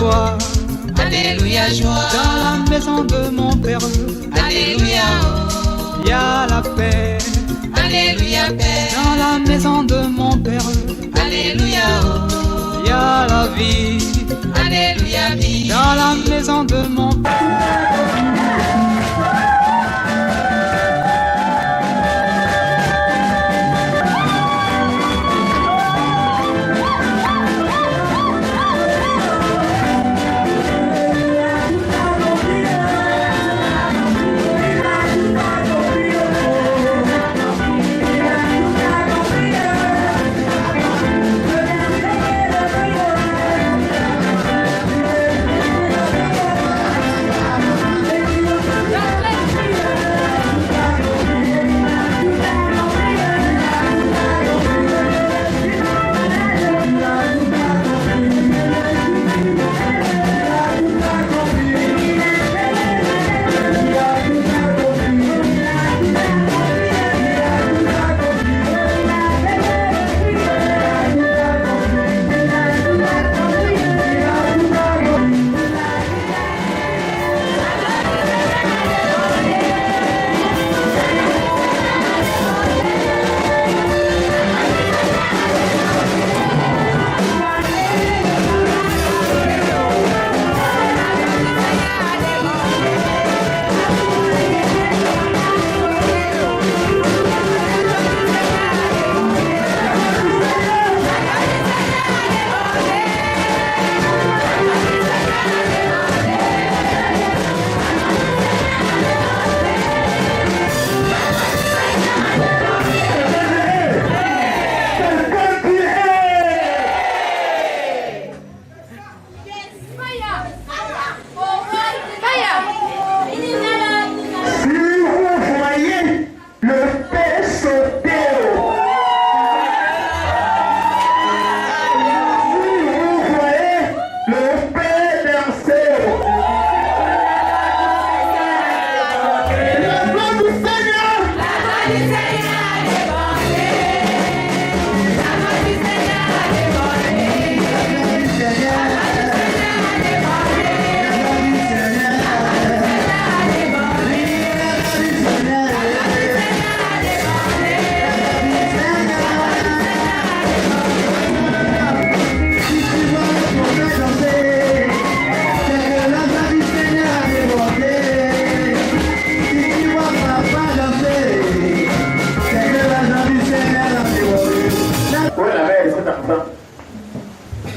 joie. Alléluia, joie. Dans la maison de mon Père. Alléluia, il y a la paix. Alléluia, paix. Dans la maison de mon Père. Alléluia, il y a la vie. Alléluia, vie. Dans la maison de mon Père.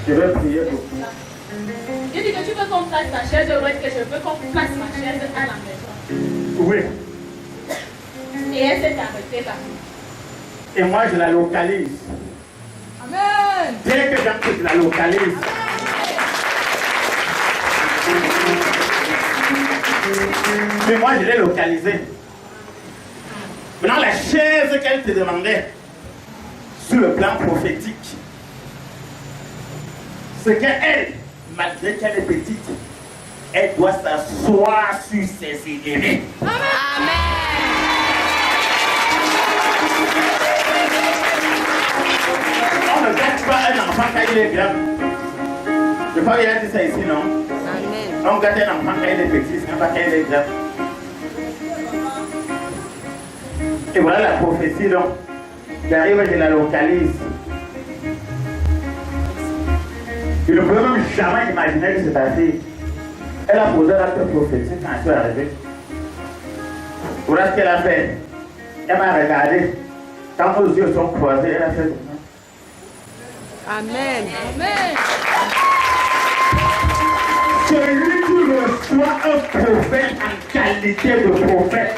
Je vais prier pour vous. Je dis que tu veux qu'on place ta chaise, ou est-ce que je veux qu'on place ma chaise à la maison? Oui. Et elle s'est arrêtée là. Et moi, je la localise. Amen. Dès que j'aime que je la localise. Mais moi, je l'ai localisée. Maintenant, la chaise qu'elle te demandait, sur le plan prophétique, c'est qu'elle, malgré qu'elle est petite, elle doit s'asseoir sur ses aînés. Amen. On ne gâte pas un enfant quand il est grand. Je crois qu'il a dit ça ici, non? Amen. On gâte un enfant quand il est petit, c'est pas quand il est grand. Et voilà la prophétie, donc. J'arrive et je la localise. Je ne peux même jamais imaginer que c'est passé. Elle a posé l'acte prophétique quand elle est arrivée. Voilà ce qu'elle a fait. Elle m'a regardé. Quand nos yeux sont croisés, elle a fait comme ça. Amen. Amen. Celui qui reçoit un prophète en qualité de prophète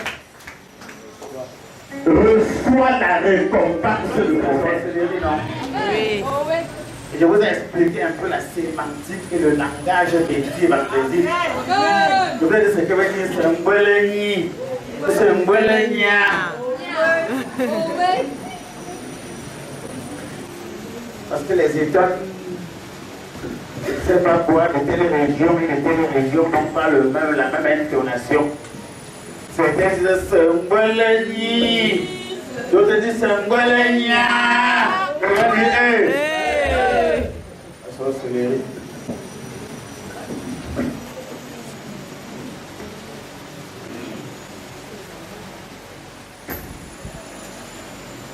reçoit la récompense du prophète. Oui. Et je vous ai expliqué un peu la sémantique et le langage des évangéliques. Je voulais dire ce que veut dire c'est un bologni. C'est un bologna. Parce que les étoiles, je ne sais pas quoi, de telle région n'ont pas la même intonation. Certains disent c'est un bologni. D'autres disent c'est un bologna. La sorcellerie.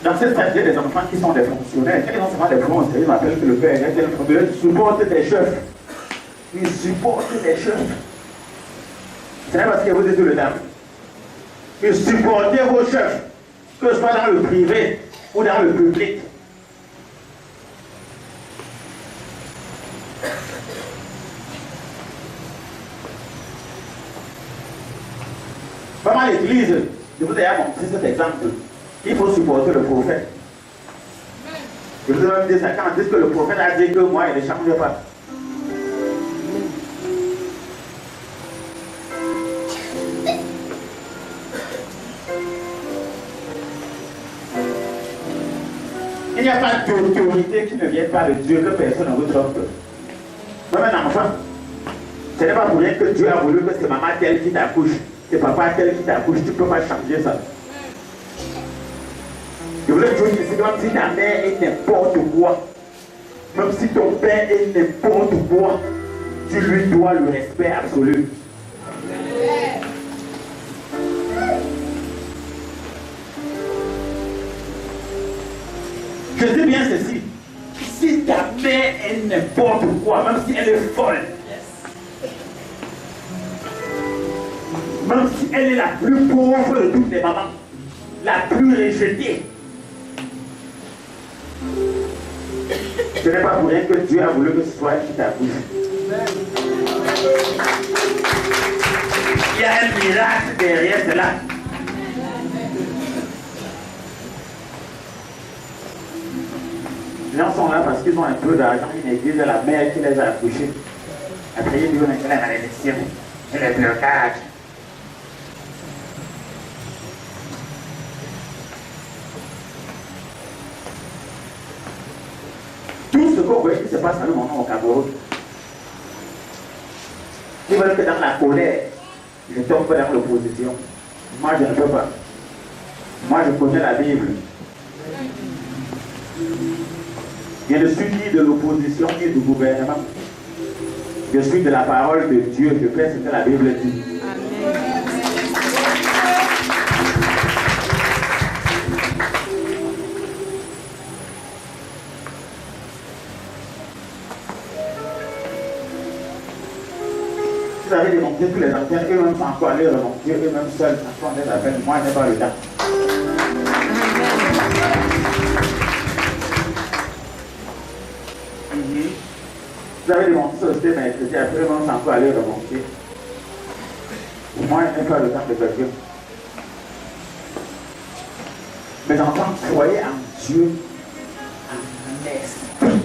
Dans cette famille, il y a des enfants qui sont des fonctionnaires. Quand ils ont souvent des fonctionnaires, ils m'appellent que le père est tel problème. Ils supportent des chefs. Ils supportent des chefs. C'est pas parce que vous êtes le dame. Ils supportent vos chefs, que ce soit dans le privé ou dans le public. Vraiment, l'église, je vous ai montré cet exemple. Il faut supporter le prophète. Je vous ai même dit ça quand on dit que le prophète a dit que moi, il ne changeait pas. Il n'y a pas d'autorité qui ne vient pas de Dieu, que personne ne vous trompe. Même un enfant, ce n'est pas pour rien que Dieu a voulu que c'est maman telle qui t'accouche, c'est papa tel qui t'accouche, tu ne peux pas changer ça. Je voulais dire que même si ta mère est n'importe quoi, même si ton père est n'importe quoi, tu lui dois le respect absolu. Je dis bien ceci, si ta mère est n'importe quoi, même si elle est folle, même si elle est la plus pauvre de toutes les mamans, la plus rejetée, ce n'est pas pour rien que Dieu a voulu que ce soit elle qui t'accouche. Il y a un miracle derrière cela. Les gens sont là parce qu'ils ont un peu d'argent, une église de la mère qui les a accouchés. Après, ils disent que la malédiction et les blocages. Tout ce qu'on voit qui se passe à nous maintenant au Cameroun, ils veulent que dans la colère, je tombe dans l'opposition. Moi, je ne peux pas. Moi, je connais la Bible. Je ne suis ni de l'opposition ni du gouvernement. Je suis de la parole de Dieu. Je fais ce que la Bible dit. Vous avez démontré que les anciens, eux-mêmes sont encore allés remonter, eux-mêmes seuls, encore les appels. Moi, je n'ai pas le temps. Vous avez démontré ce système électrique, après on s'en peut aller remonter. Moi, je n'ai pas le temps de quelqu'un. Mes enfants, croyez en Dieu, en esprit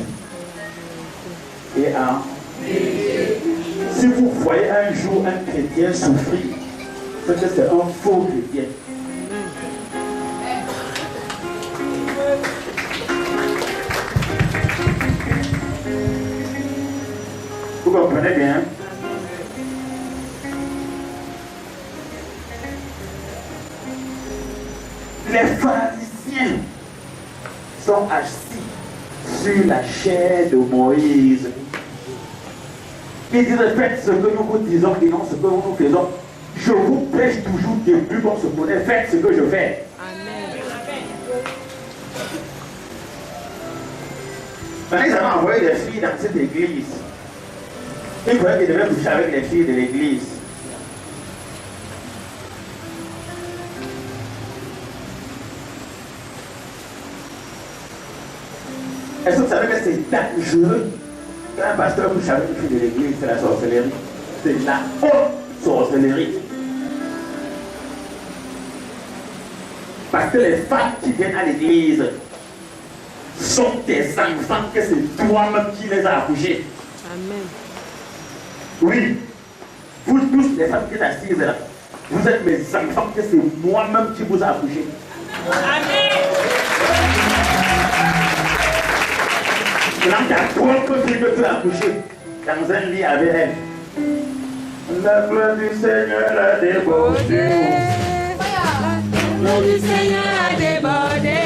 et en... Si vous voyez un jour un chrétien souffrir, c'est que c'est un faux chrétien. Vous comprenez bien? Les pharisiens sont assis sur la chair de Moïse. Ils disent, faites ce que nous vous disons et non ce que nous nous faisons. Je vous prêche toujours depuis qu'on se connaît, faites ce que je fais. Amen. Maintenant, ils avaient envoyé des filles dans cette église. Ils croyaient qu'ils devaient coucher avec les filles de l'église. Est-ce que vous savez que c'est dangereux? Quand un pasteur couche avec une fille de l'église, c'est la sorcellerie. C'est la haute sorcellerie. Parce que les femmes qui viennent à l'église sont tes enfants, que c'est toi-même qui les as accouchés. Amen. Oui, vous tous les femmes qui êtes assises là, vous êtes mes enfants, que c'est moi-même qui vous ai accouchés. Amen. Là, tu as trois filles que tu as accouchées dans un lit avec elle. La gloire du Seigneur a débordé. La loi du Seigneur a débordé.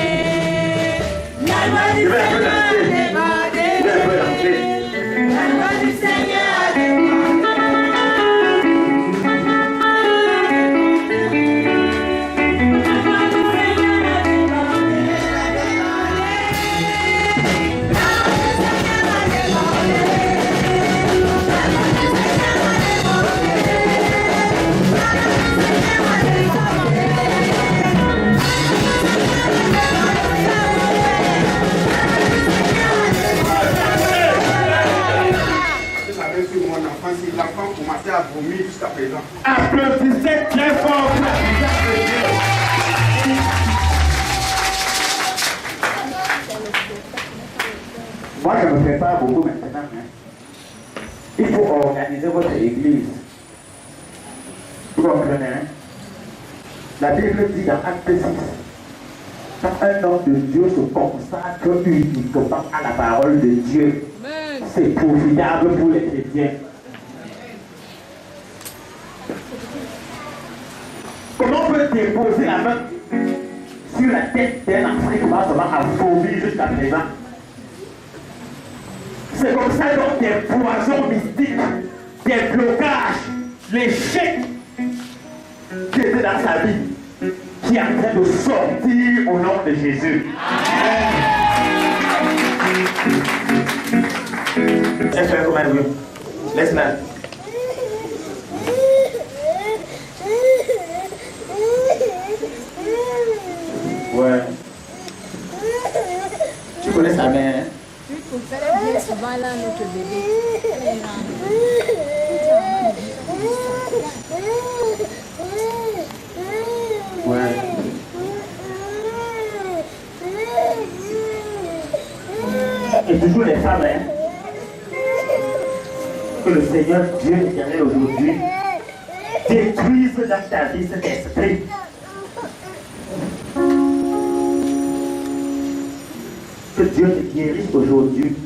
La loi du Seigneur a débordé. La loi du Seigneur a débordé. La loi du Seigneur a débordé. présent. Applaudissez très fort pour la puissance de Dieu. Moi, je ne me fais pas beaucoup maintenant. Hein. Il faut organiser votre église. Vous comprenez, hein? La Bible dit dans Acte 6, quand un homme de Dieu se consacre uniquement à la parole de Dieu, c'est profitable pour les chrétiens. Comment on peut déposer la main sur la tête d'un enfant qui commence à vomir jusqu'à présent? C'est comme ça donc des poisons mystiques, des blocages, l'échec qui était dans sa vie, qui est en train de sortir au nom de Jésus. Elle fait comment elle veut. Laisse-la. Ouais. Tu connais sa mère, hein? Elle vient souvent là, notre bébé. Ouais. Et toujours les femmes, hein? Que le Seigneur Dieu éternel aujourd'hui détruise dans ta vie cet esprit. Que Dieu te guérisse aujourd'hui.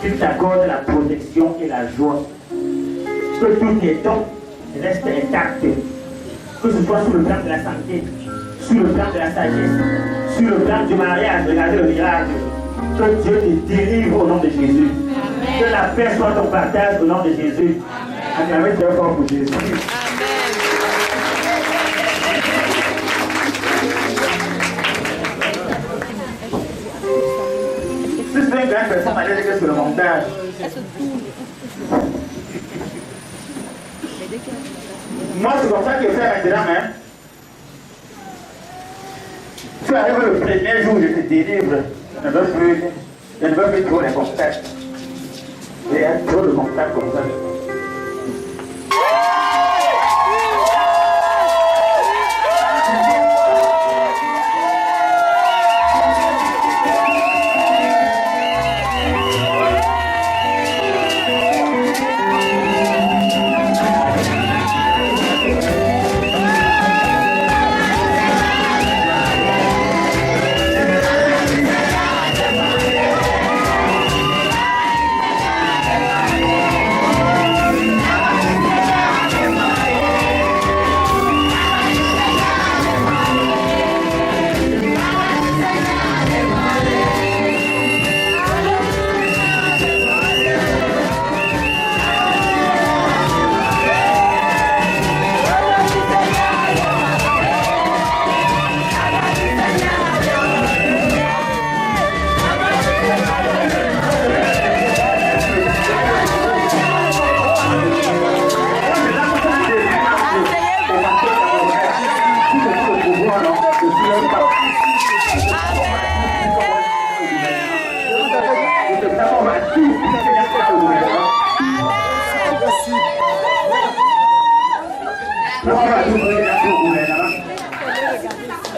Qu'il t'accorde la protection et la joie. Que tous tes dons restent intacts. Que ce soit sur le plan de la santé, sur le plan de la sagesse, sur le plan du mariage, regardez le miracle. Que Dieu te délivre au nom de Jésus. Amen. Que la paix soit ton partage au nom de Jésus. Acclamez très fort pour Jésus. Si c'est une grande personne, allez dire sur le montage. Moi, c'est comme ça que je fais maintenant, hein. Tu arrives le premier jour, je te délivre. Je ne veux plus trop les contacts. Il y a trop de contacts comme ça.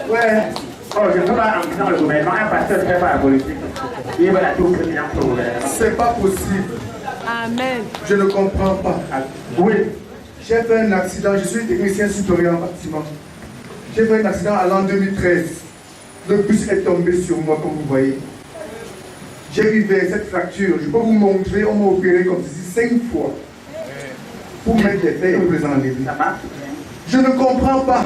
Ouais. Oh, je ne peux pas entrer dans le gouvernement. Un pasteur ne fait pas la politique. Il va la tout finir pour le gouvernement. C'est pas possible. Amen. Je ne comprends pas. Oui. J'ai fait un accident. Je suis technicien supérieur en bâtiment. J'ai fait un accident à l'an 2013. Le bus est tombé sur moi, comme vous voyez. J'ai eu 27 fractures. Je peux vous montrer, on m'a opéré comme ceci 5 fois. Pour mettre les faits et vous les enlever. Ça marche. Je ne comprends pas.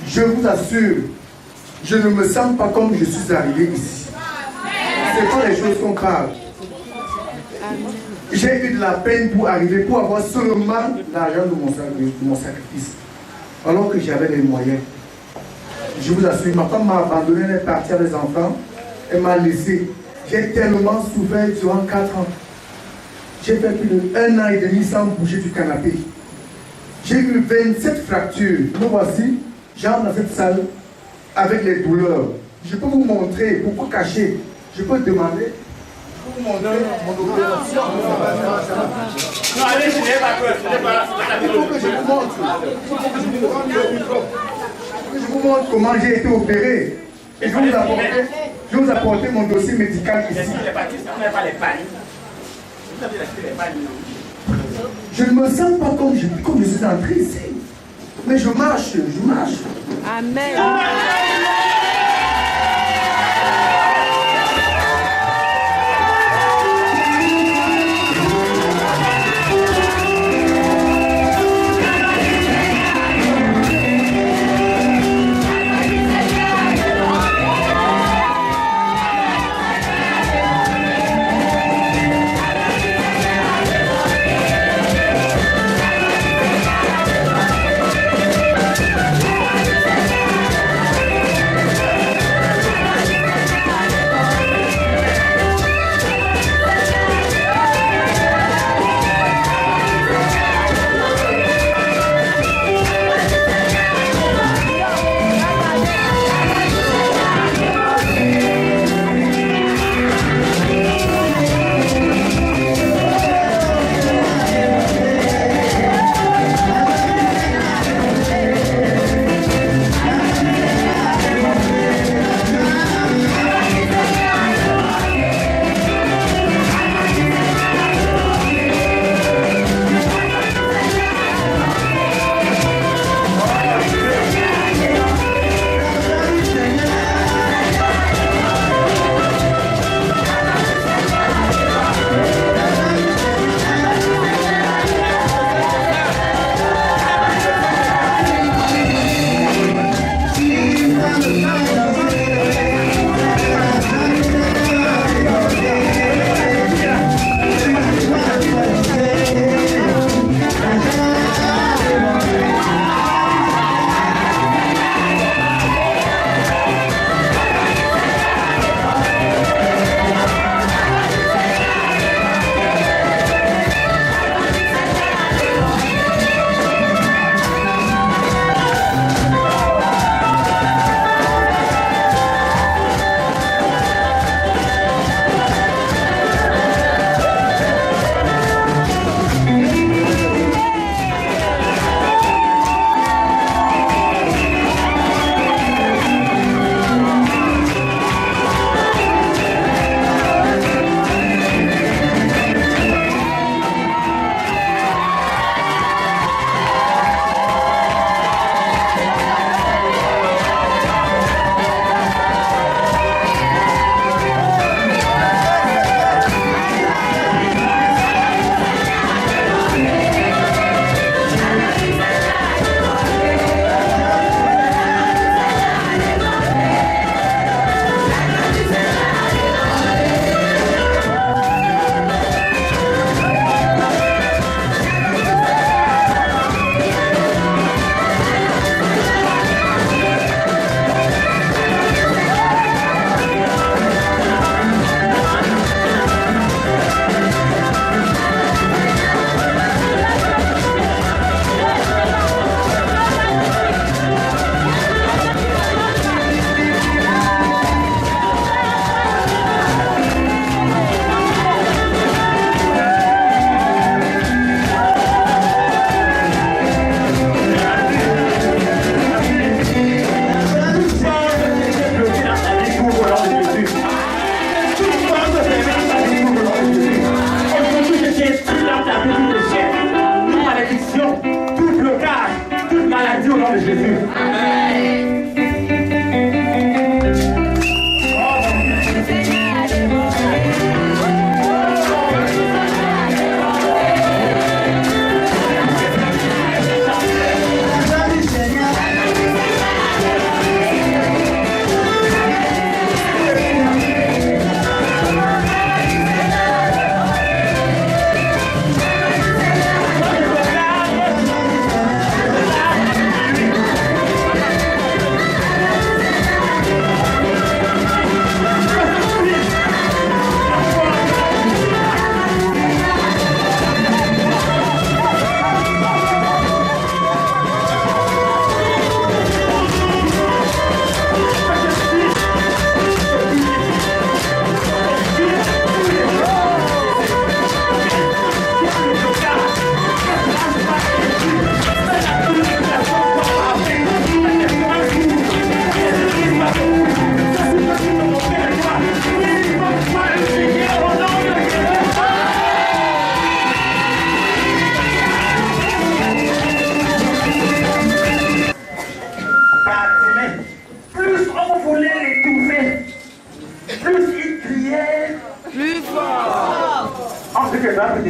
Je vous assure, je ne me sens pas comme je suis arrivé ici. C'est pas les choses qu'on parle. J'ai eu de la peine pour arriver, pour avoir seulement l'argent de mon sacrifice. Alors que j'avais les moyens. Je vous assure, ma femme m'a abandonné, elle est partie avec les enfants. Elle m'a laissé. J'ai tellement souffert durant 4 ans. J'ai fait plus de 1 an et demi sans bouger du canapé. J'ai eu 27 fractures. Me voici, j'entre dans cette salle avec les douleurs. Je peux vous montrer, pourquoi cacher? Je peux demander. Pour montrer mon opération. Non, allez, je n'ai pas peur. Il faut que je vous montre. Je vous montre comment j'ai été opéré. Et je vais vous apporter mon dossier médical ici. Je ne me sens pas comme je suis entré ici. Mais je marche. Amen.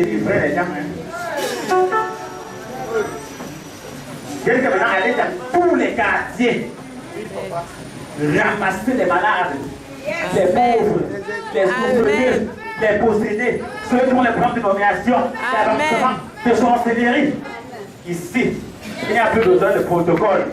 délivrer les gens. Hein. Dieu que maintenant aller dans tous les quartiers, ramasser les malades, les pauvres, les ouvriers, les possédés, ceux qui ont les plans de nomination, l'avancement de sorcellerie. Ici, il n'y a plus besoin de protocole.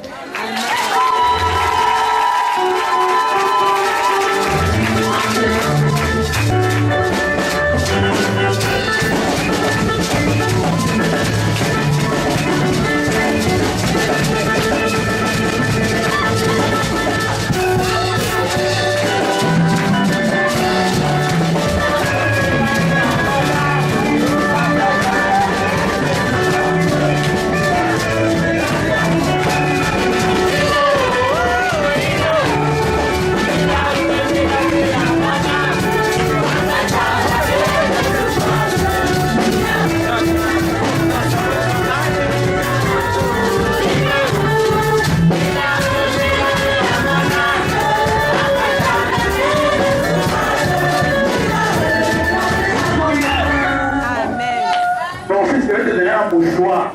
Bourgeois.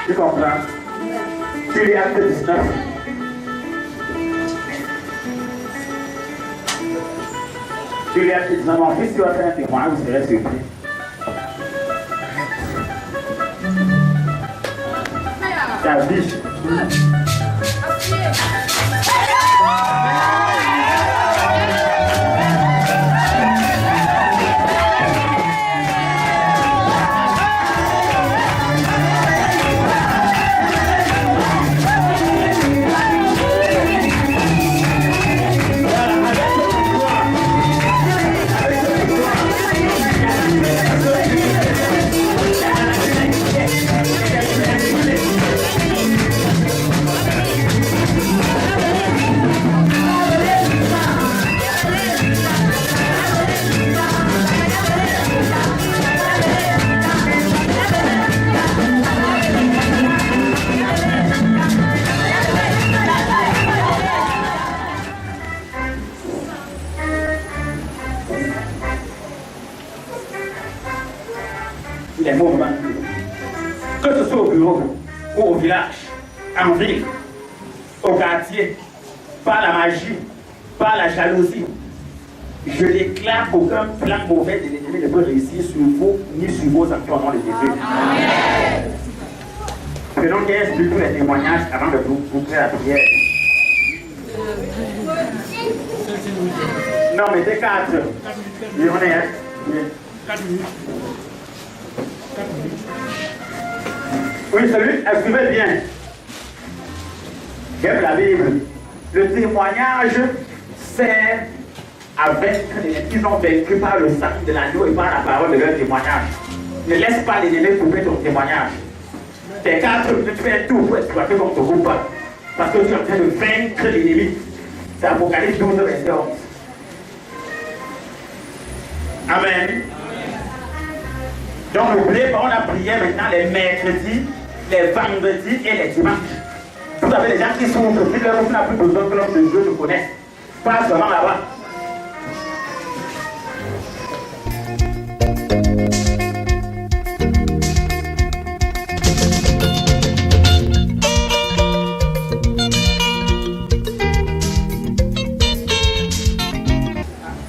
Tu comprends? Tu lis acte 19. Tu lis acte 19. Mon fils, tu vas faire un témoin, vous serez surpris. Ta vie. Les mouvements, que ce soit au bureau, ou au village, en ville, au quartier, par la magie, par la jalousie, je déclare qu'aucun plan mauvais de l'ennemi ne peut réussir sur vous ni sur vos enfants au nom de Jésus. Prenons 15 minutes pour les témoignages avant de vous faire la prière. Non, mais c'est 4. Il y en a 4 minutes. Oui, salut, suivez bien. J'aime la Bible. Le témoignage sert à vaincre les qui sont vaincus par le sang de l'agneau et par la parole de leur témoignage. Ne laisse pas l'ennemi couper ton témoignage. Tes 4 minutes, tu fais tout pour exploiter ton groupe. Parce que tu es en train de vaincre l'ennemi. C'est Apocalypse 12, verset 11. Amen. Donc n'oubliez pas, on a prié maintenant les mercredis, les vendredis et les dimanches. Vous avez des gens qui souffrent, si leur n'a plus besoin que l'homme de Dieu nous connaisse. Pas seulement là-bas.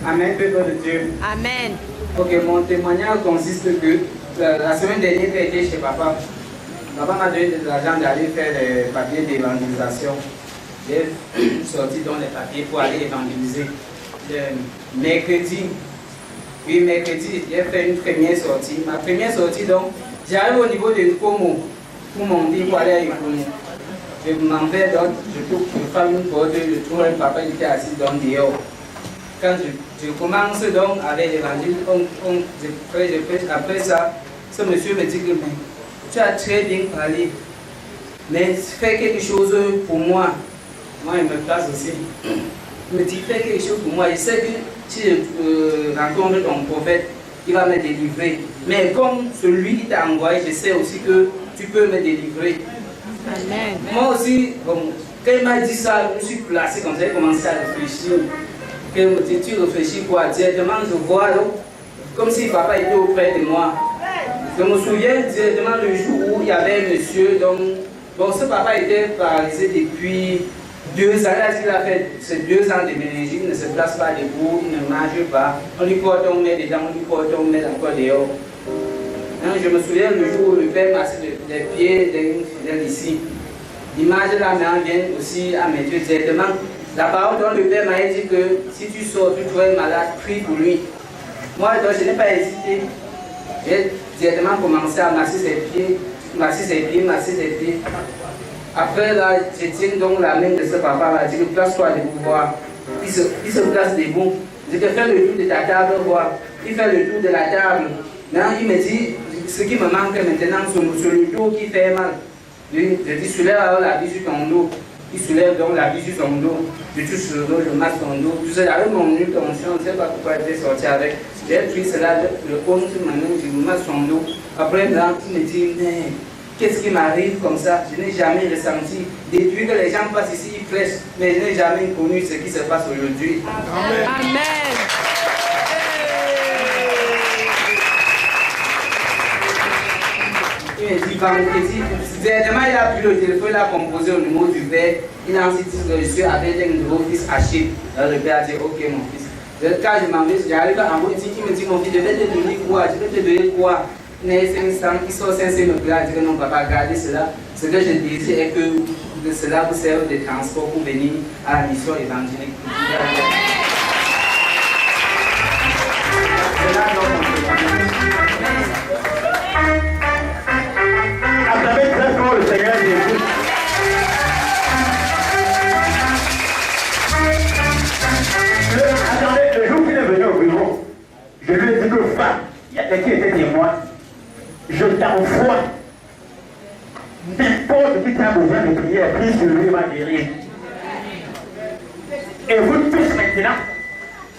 Amen, peuple de Dieu. Amen. Ok, mon témoignage consiste que la semaine dernière, j'ai été chez papa. Papa m'a donné de l'argent d'aller faire les papiers d'évangélisation. J'ai sorti dans les papiers pour aller évangéliser. Mercredi, j'ai fait une première sortie. Ma première sortie, donc, j'arrive au niveau de Como pour monter pour aller à Ikomo. Je m'en vais, donc, je fais une porte, je trouve un papa qui était assis dans dehors. Quand je commence donc avec l'évangile, après ça, ce monsieur me dit que tu as très bien parlé, mais fais quelque chose pour moi. Moi, il me place aussi. Il me dit fais quelque chose pour moi. Je sais que si je rencontre ton prophète, il va me délivrer. Mais comme celui qui t'a envoyé, je sais aussi que tu peux me délivrer. Amen. Moi aussi, bon, quand il m'a dit ça, je me suis placé comme ça, j'ai commencé à réfléchir. Que tu réfléchis quoi? Directement, je vois donc comme si papa était auprès de moi. Je me souviens directement le jour où il y avait un monsieur, donc, bon, ce papa était paralysé depuis 2 ans. Là, il a fait ces 2 ans de méningite, il ne se place pas debout, il ne mange pas. On lui porte, on met dedans, on lui porte, on met encore dehors. Donc, je me souviens le jour où le père massait les pieds d'un fidèle ici. L'image de la mère vient aussi à mes yeux directement. La parole dont le père m'a dit que si tu sors, tu trouves un malade, prie pour lui. Moi, donc, je n'ai pas hésité. J'ai directement commencé à masser ses pieds, masser ses pieds, masser ses pieds. Après, là, je tiens donc la main de ce papa, là, je dis, place-toi debout, voir. Il se place debout. Je te fais le tour de ta table, voir. Il fait le tour de la table. Maintenant, il me dit, ce qui me manque maintenant, c'est le dos qui fait mal. Je dis, soulève alors la vie sur ton dos. Il soulève donc la vie sur son dos. Je touche le dos, je masse ton dos. Je sais, avec mon nuque conscient, je ne sais pas pourquoi il était sorti avec. J'ai pris cela, le haut sur ma main, je masse son dos. Après, là, il me dit, mais qu'est-ce qui m'arrive comme ça? Je n'ai jamais ressenti. Depuis que les gens passent ici, ils flèchent, mais je n'ai jamais connu ce qui se passe aujourd'hui. Amen. Amen. Il me dit vendredi, directement il a pris le téléphone, il a composé au numéro du père, il a ensuite dit que je suis avec un nouveau fils Achille. Alors le père a dit, ok mon fils. Quand je m'en vais, j'arrive à envoyer, il me dit, mon fils, je vais te donner quoi? Je vais te donner quoi? Il y a 500, il sort 500 me plaît, il dit que non papa, gardez cela. Ce que je désire est que cela vous serve de transport pour venir à la mission évangélique. Acclamez très fort le Seigneur Jésus. Attendez, le jour qu'il est venu au bureau, je lui ai dit que va, il y a quelqu'un qui était témoin. Je t'envoie. N'importe qui t'a besoin de prière, prie sur lui, il va guérir. Et vous tous maintenant,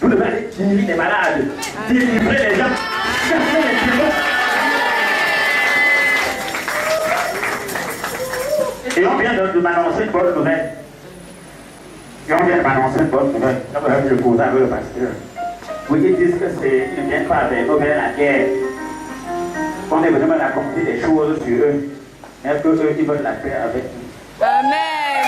vous devez aller guérir les malades, délivrer les gens, chasser les démons. Et on vient de m'annoncer une bonne nouvelle. Et on vient de m'annoncer une bonne nouvelle. Ça va être le cause avec le pasteur. Vous qui disent que ils ne viennent pas avec nous vers la guerre. On est venu me raconter des choses sur eux. Est-ce qu'eux, ils veulent la paix avec nous? Amen.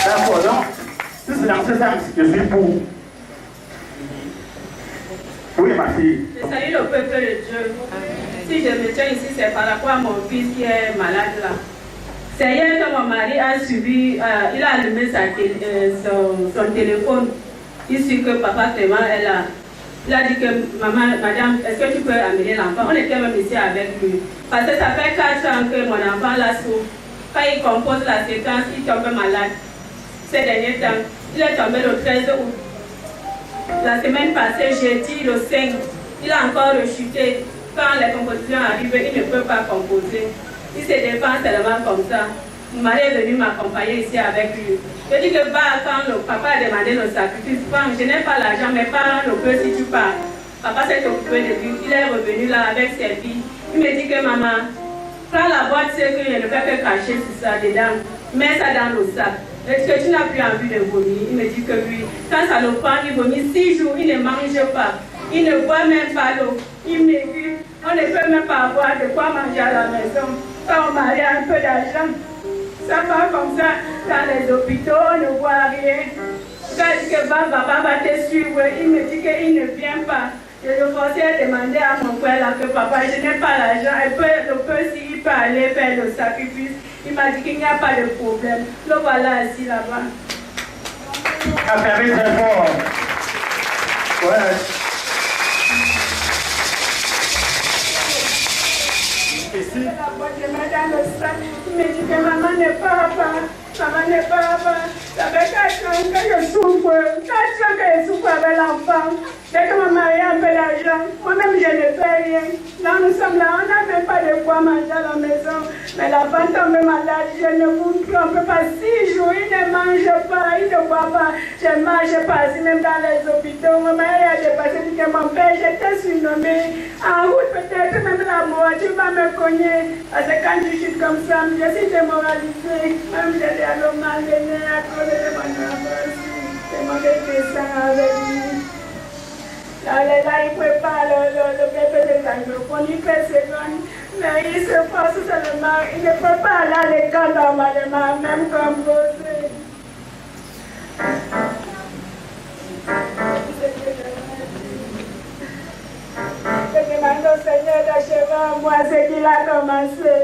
D'accord, donc, si c'est dans ce sens, je suis pour. Oui, ma fille. Je salue le peuple de Dieu. Si je me tiens ici, c'est par rapport à mon fils qui est malade là. C'est hier que mon mari a suivi, il a allumé son téléphone. Il suit que papa Clément est là. Il a dit que maman, madame, est-ce que tu peux amener l'enfant? On était même ici avec lui. Parce que ça fait 4 ans que mon enfant là souffre. Quand il compose la séquence, il tombe malade. Ces derniers temps, il est tombé le 13 août. La semaine passée, jeudi, le 5, il a encore rechuté. Quand les compositions arrivent, il ne peut pas composer. Il se défend seulement comme ça. Mon mari est venu m'accompagner ici avec lui. Je dis que quand le papa a demandé le sacrifice, je n'ai pas l'argent, mais pas le peu si tu pars. Papa s'est occupé de lui. Il est revenu là avec ses filles. Il me dit que maman, prends la boîte, c'est que je ne fais que cacher tout ça dedans. Mets ça dans le sac. Est-ce que tu n'as plus envie de vomir? Il me dit que oui. Quand ça le prend, il vomit 6 jours, il ne mange pas. Il ne boit même pas l'eau. Il maigrit. On ne peut même pas avoir de quoi manger à la maison. Quand on mari a un peu d'argent, ça va comme ça. Dans les hôpitaux, on ne voit rien. Quand il dit que papa va te suivre, il me dit qu'il ne vient pas. Je le forçais à demander à mon frère là que papa, je n'ai pas l'argent. Le peu s'il peut aller faire le sacrifice. Il m'a dit qu'il n'y a pas de problème. Le voilà assis là-bas. Acclamez très fort. Ouais. Ici. Je mets dans le sac. Il me dit que maman ne part pas. Maman ne part pas. Ça fait 4 ans que je souffre. 4 ans que je souffre avec l'enfant. Dès que mon mari a un peu d'argent, moi-même je ne fais rien. Là nous sommes là, on n'a même pas de quoi manger à la maison. Mais l'enfant tombe malade, je ne vous prie, on ne peut pas 6 jours, il ne mange pas, il ne boit pas. Je ne mange pas, si même dans les hôpitaux. Mon mari a dépassé, dit que mon père, j'étais surnommé. En route peut-être, même la voiture va me cogner. Parce que quand je suis comme ça, je suis démoralisée. Même j'ai des allomanes à cause de mon enfant. demandé des sang avec lui. Là, il prépare le bébé des anglophones, il fait ses grandes, mais il se force seulement, il ne peut pas aller à l'école normalement, même comme vous. Je demande au Seigneur d'achever en moi ce qu'il a commencé.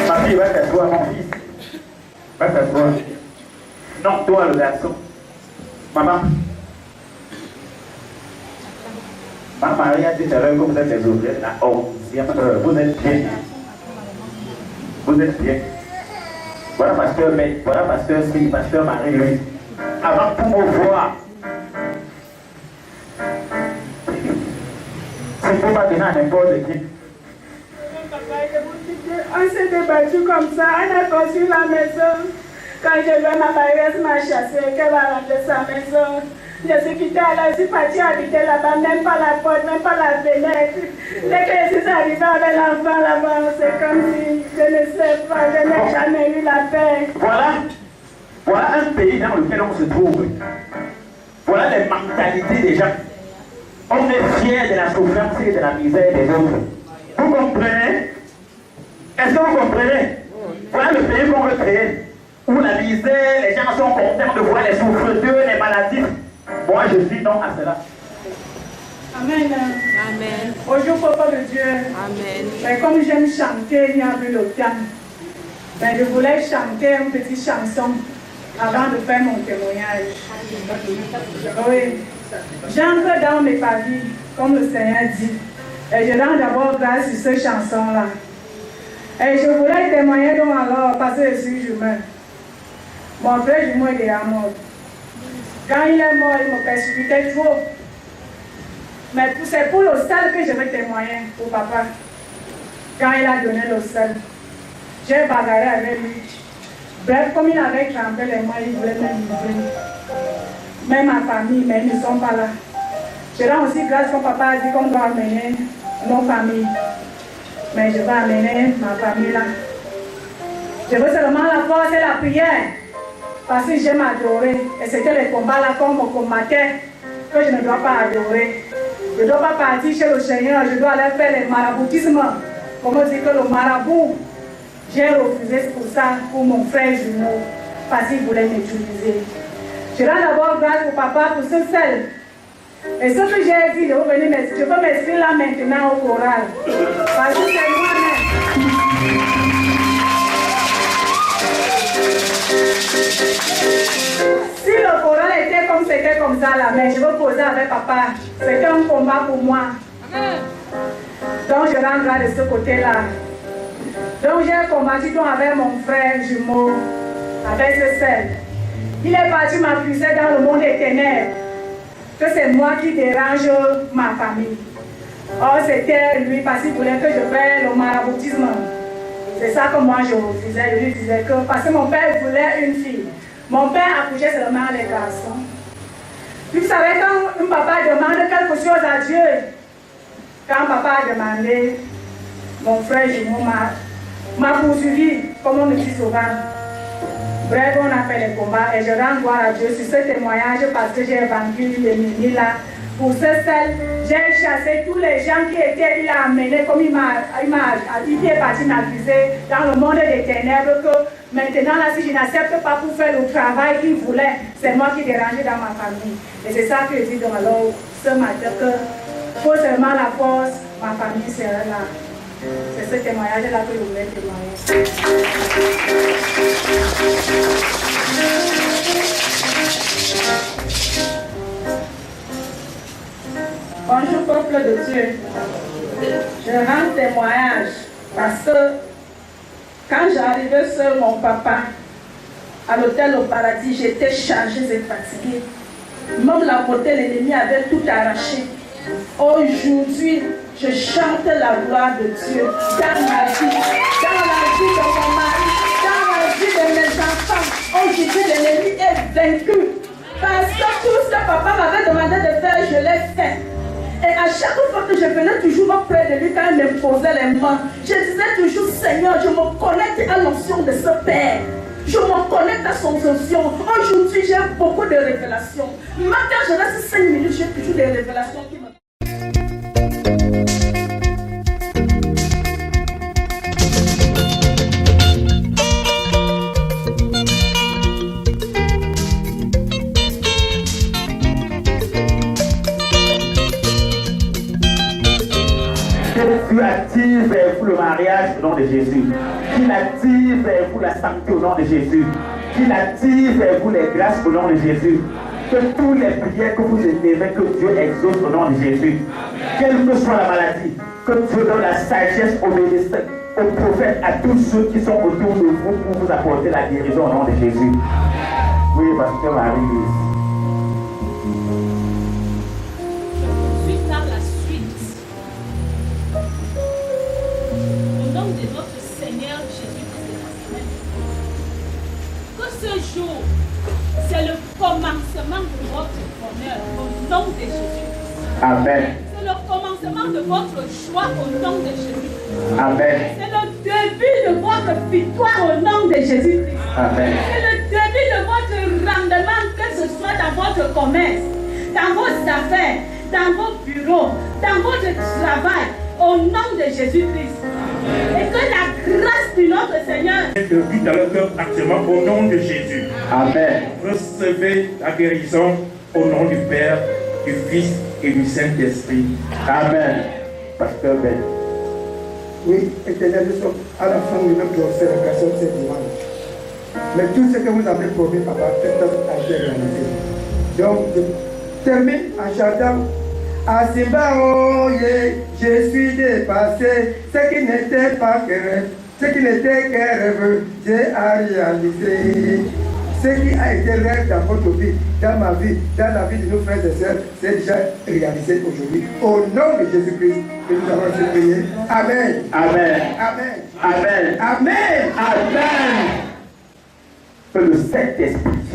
Ma fille, va t'asseoir, mon fils. Va t'asseoir. Non, toi, le garçon. Maman. Ma Marie a dit tout à l'heure que vous êtes les ouvriers de la 11e heure. Vous êtes bien. Vous êtes bien. Voilà pasteur mais, voilà pasteur si, pasteur Marie, lui. Avant pour me voir. C'est pour pas donner à n'importe qui. On s'est débattu comme ça, on a construit la maison. Quand je vois ma maîtresse m'a chassé, qu'elle va rentrer sa maison. Je suis quittée là, je suis partie habiter là-bas, même pas la porte, même pas la fenêtre. Dès que je suis arrivée avec l'enfant là-bas, c'est comme si je ne sais pas, je n'ai jamais eu la paix. Voilà un pays dans lequel on se trouve. Voilà les mentalités des gens. On est fiers de la souffrance et de la misère des autres. Vous comprenez? Est-ce que vous comprenez? Voilà le pays qu'on veut créer. Où la misère, les gens sont contents de voir les souffreteux, les maladies. Moi, je dis non à cela. Amen. Amen. Bonjour, papa de Dieu. Amen. Mais comme j'aime chanter, il n'y a plus le temps. Mais je voulais chanter une petite chanson avant de faire mon témoignage. Oui. J'entre dans mes familles, comme le Seigneur dit. Et je rends d'abord grâce sur cette chanson-là. Et je voulais témoigner donc alors, parce que je suis jumeau. Mon frère jumeau est déjà mort. Quand il est mort, il me persécutait trop. Mais c'est pour le sel que je veux témoigner pour papa. Quand il a donné le sel, j'ai bagarré avec lui. Bref, comme il avait trempé les mains, il voulait me livrer. Même ma famille, mais ils ne sont pas là. Je rends aussi grâce quand papa a dit qu'on doit amener nos familles. Mais je vais amener ma famille là. Je veux seulement la force et la prière. Parce que j'aime adorer. Et c'était les combats là qu'on me combattait. Que je ne dois pas adorer. Je ne dois pas partir chez le Seigneur. Je dois aller faire les maraboutismes. Comme on dit que le marabout. J'ai refusé pour ça, pour mon frère jumeau. Parce qu'il voulait m'utiliser. Je rends d'abord grâce au papa pour ce sel. Et ce que j'ai dit, je peux m'exprimer là maintenant au choral. Parce que c'est moi-même. Si le choral c'était comme ça là, mais je veux poser avec papa. C'était un combat pour moi. Donc je rends grâce de ce côté-là. Donc j'ai combattu avec mon frère jumeau, avec ce sel. Il est parti m'accuser dans le monde des ténèbres. Que c'est moi qui dérange ma famille. Or c'était lui parce qu'il voulait que je fasse le maraboutisme. C'est ça que moi je refusais. Je lui disais que parce que mon père voulait une fille. Mon père accouchait seulement les garçons. Puis vous savez quand un papa demande quelque chose à Dieu, quand papa a demandé, mon frère jumeau m'a poursuivi, comme on le dit souvent. Bref, on a fait les combats et je rends gloire à Dieu sur ce témoignage parce que j'ai vaincu l'ennemi là. Pour ce seul, j'ai chassé tous les gens qui étaient, il a amené, comme il est parti m'accuser dans le monde des ténèbres que maintenant là, si je n'accepte pas pour faire le travail qu'il voulait, c'est moi qui dérangeais dans ma famille. Et c'est ça que je dis donc alors ce matin que faut seulement la force, ma famille sera là. C'est ce témoignage-là que je voulais témoigner. Bonjour peuple de Dieu. Je rends témoignage parce que quand j'arrivais sur mon papa à l'hôtel au paradis, j'étais chargée et fatiguée. Même la beauté, l'ennemi avait tout arraché. Aujourd'hui, je chante la gloire de Dieu dans ma vie, dans la vie de mon mari, dans la vie de mes enfants. Aujourd'hui, l'ennemi est vaincu. Parce que tout ce que papa m'avait demandé de faire, je l'ai fait. Et à chaque fois que je venais toujours près de lui, quand il me posait les mains, je disais toujours, Seigneur, je me connecte à l'onction de ce Père. Je me connecte à son onction. Aujourd'hui, j'ai beaucoup de révélations. Même quand je reste 5 minutes, j'ai toujours des révélations qui me... Tu attires vers vous le mariage au nom de Jésus. Qu'il attire vers vous la santé au nom de Jésus. Qu'il attire vers vous les grâces au nom de Jésus. Que tous les prières que vous élevez, que Dieu exauce au nom de Jésus. Quelle que soit la maladie, que Dieu donne la sagesse aux prophètes, à tous ceux qui sont autour de vous pour vous apporter la guérison au nom de Jésus. Oui, pasteur Marie. De notre Seigneur Jésus-Christ de Nazareth. Que ce jour, c'est le commencement de votre bonheur au nom de Jésus-Christ. Amen. C'est le commencement de votre joie au nom de Jésus-Christ. Amen. C'est le début de votre victoire au nom de Jésus-Christ. Amen. C'est le début de votre rendement, que ce soit dans votre commerce, dans vos affaires, dans vos bureaux, dans votre travail, au nom de Jésus-Christ. Et que la grâce du notre Seigneur vit dans le cœur actuellement au nom de Jésus. Amen. Recevez la guérison au nom du Père, du Fils et du Saint-Esprit. Amen. Pasteur Ben. Oui, Éternel, nous sommes à la fin de notre célébration de ce dimanche. Mais tout ce que vous avez promis, Papa, a été réalisé. Donc, je termine en chantant. À Simba, je suis dépassé. Ce qui n'était pas que rêve, ce qui n'était que rêve, j'ai réalisé. Ce qui a été rêve dans votre vie, dans ma vie, dans la vie de nos frères et sœurs, c'est déjà réalisé aujourd'hui. Au nom de Jésus-Christ, que nous avons été priés. Amen. Amen. Amen. Amen. Amen. Amen. Que le Saint-Esprit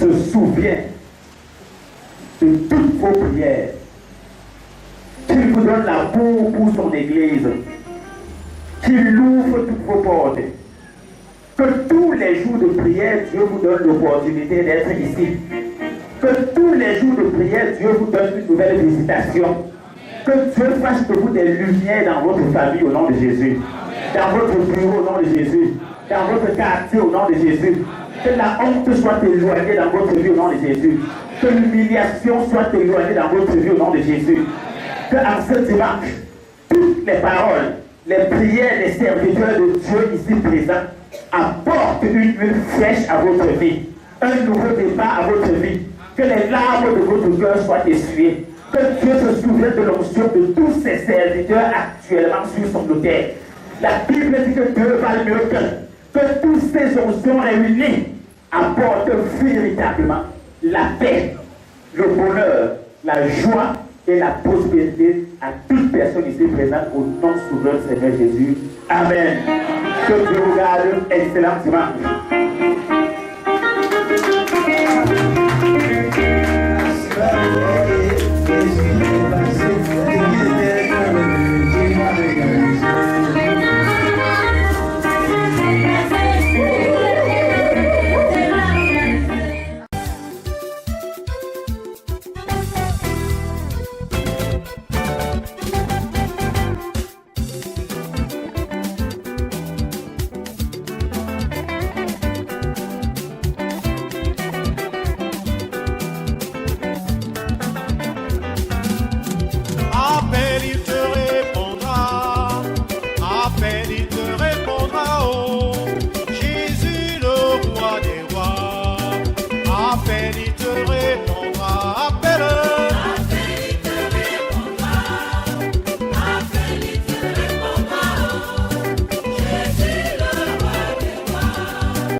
se souvienne de toutes vos prières, qu'il vous donne l'amour pour son Église, qu'il ouvre toutes vos portes, que tous les jours de prière, Dieu vous donne l'opportunité d'être ici, que tous les jours de prière, Dieu vous donne une nouvelle visitation, que Dieu fasse de vous des lumières dans votre famille au nom de Jésus, dans votre bureau au nom de Jésus, dans votre quartier au nom de Jésus, que la honte soit éloignée dans votre vie au nom de Jésus, que l'humiliation soit éloignée dans votre vie au nom de Jésus. Que en ce dimanche, toutes les paroles, les prières des serviteurs de Dieu ici présents apportent une huile fraîche à votre vie, un nouveau départ à votre vie. Que les larmes de votre cœur soient essuyées. Que Dieu se souvienne de l'onction de tous ses serviteurs actuellement sur son autel. La Bible dit que Dieu va mieux que tous ces onctions réunies apportent véritablement la paix, le bonheur, la joie et la prospérité à toute personne ici présente au nom souverain du Seigneur Jésus. Amen. Que Dieu vous garde. Excellent dimanche.